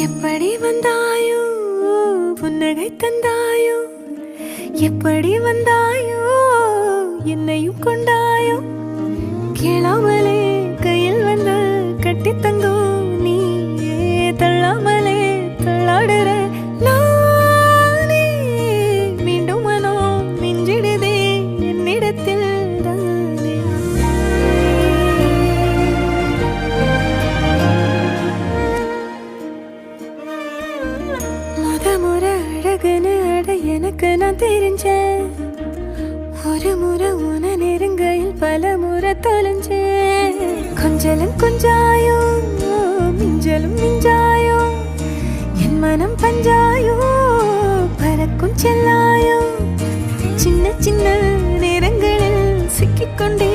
எப்படி வந்தாயோ புன்னகை தந்தாயோ எப்படி வந்தாயோ என்னையும் கொண்டாயோ கேளாமலே கையில் வந்து கட்டி தங்கோ நீ தள்ளாமலே தள்ளாடுற நானே மீண்டும் மனோ மிஞ்சிடுதே என்னிடத்தில் தானே முறை அழகுன்னு அட எனக்கு நான் தெரிஞ்சேன் ஒரு முறை உன நெருங்கையில் பல முறை தொலைஞ்சேன் கொஞ்சலும் கொஞ்சாயோ மிஞ்சலும் மிஞ்சாயோ என் மனம் பஞ்சாயோ பறக்கும் செல்லாயோ சின்ன சின்ன நேரங்களில் சிக்கிக்கொண்டே